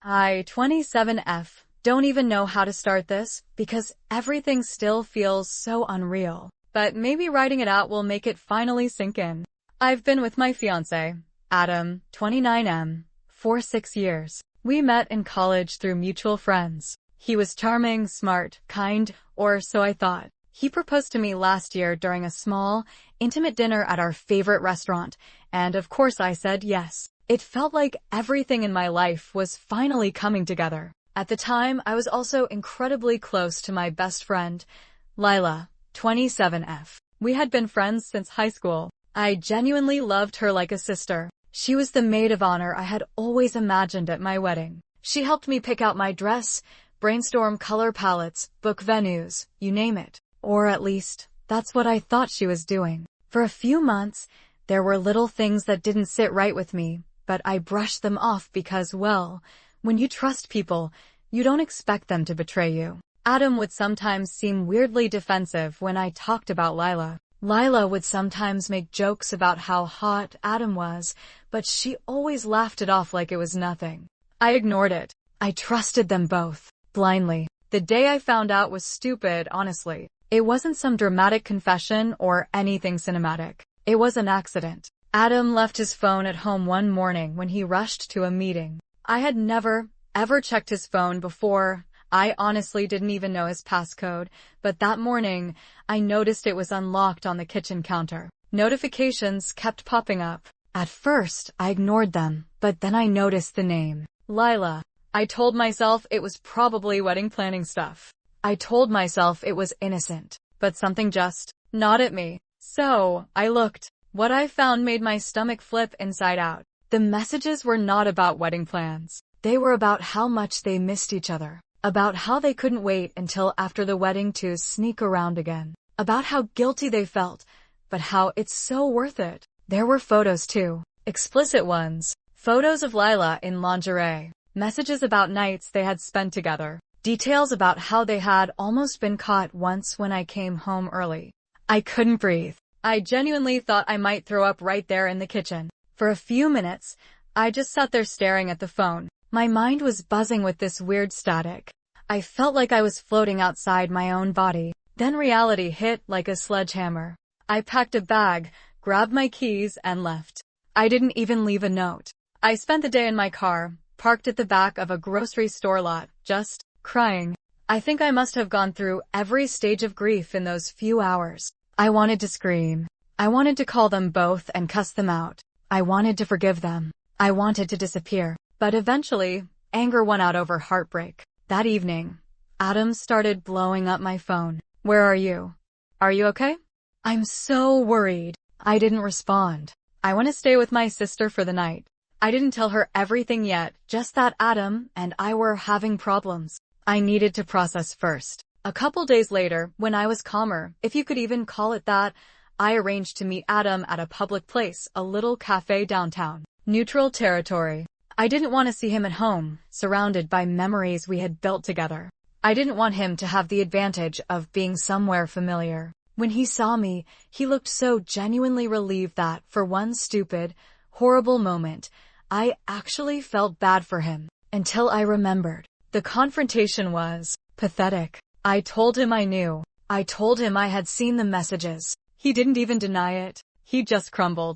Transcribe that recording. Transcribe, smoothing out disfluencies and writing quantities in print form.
I, 27F, don't even know how to start this because everything still feels so unreal. But maybe writing it out will make it finally sink in. I've been with my fiancé, Adam, 29M, for 6 years. We met in college through mutual friends. He was charming, smart, kind, or so I thought. He proposed to me last year during a small, intimate dinner at our favorite restaurant, and of course I said yes. It felt like everything in my life was finally coming together. At the time, I was also incredibly close to my best friend, Lila, 27F. We had been friends since high school. I genuinely loved her like a sister. She was the maid of honor I had always imagined at my wedding. She helped me pick out my dress, brainstorm color palettes, book venues, you name it. Or at least, that's what I thought she was doing. For a few months, there were little things that didn't sit right with me, but I brushed them off because, well, when you trust people, you don't expect them to betray you. Adam would sometimes seem weirdly defensive when I talked about Lila. Lila would sometimes make jokes about how hot Adam was, but she always laughed it off like it was nothing. I ignored it. I trusted them both, blindly. The day I found out was stupid, honestly. It wasn't some dramatic confession or anything cinematic. It was an accident. Adam left his phone at home one morning when he rushed to a meeting. I had never, ever checked his phone before. I honestly didn't even know his passcode, but that morning, I noticed it was unlocked on the kitchen counter. Notifications kept popping up. At first, I ignored them, but then I noticed the name. Lila. I told myself it was probably wedding planning stuff. I told myself it was innocent, but something just gnawed at me. So, I looked. What I found made my stomach flip inside out. The messages were not about wedding plans. They were about how much they missed each other. About how they couldn't wait until after the wedding to sneak around again. About how guilty they felt, but how it's so worth it. There were photos too. Explicit ones. Photos of Lila in lingerie. Messages about nights they had spent together. Details about how they had almost been caught once when I came home early. I couldn't breathe. I genuinely thought I might throw up right there in the kitchen. For a few minutes, I just sat there staring at the phone. My mind was buzzing with this weird static. I felt like I was floating outside my own body. Then reality hit like a sledgehammer. I packed a bag, grabbed my keys, and left. I didn't even leave a note. I spent the day in my car, parked at the back of a grocery store lot, just crying. I think I must have gone through every stage of grief in those few hours. I wanted to scream. I wanted to call them both and cuss them out. I wanted to forgive them. I wanted to disappear. But eventually, anger won out over heartbreak. That evening, Adam started blowing up my phone. Where are you? Are you okay? I'm so worried. I didn't respond. I want to stay with my sister for the night. I didn't tell her everything yet, just that Adam and I were having problems. I needed to process first. A couple days later, when I was calmer, if you could even call it that, I arranged to meet Adam at a public place, a little cafe downtown. Neutral territory. I didn't want to see him at home, surrounded by memories we had built together. I didn't want him to have the advantage of being somewhere familiar. When he saw me, he looked so genuinely relieved that, for one stupid, horrible moment, I actually felt bad for him. Until I remembered. The confrontation was pathetic. I told him I knew. I told him I had seen the messages. He didn't even deny it. He just crumbled.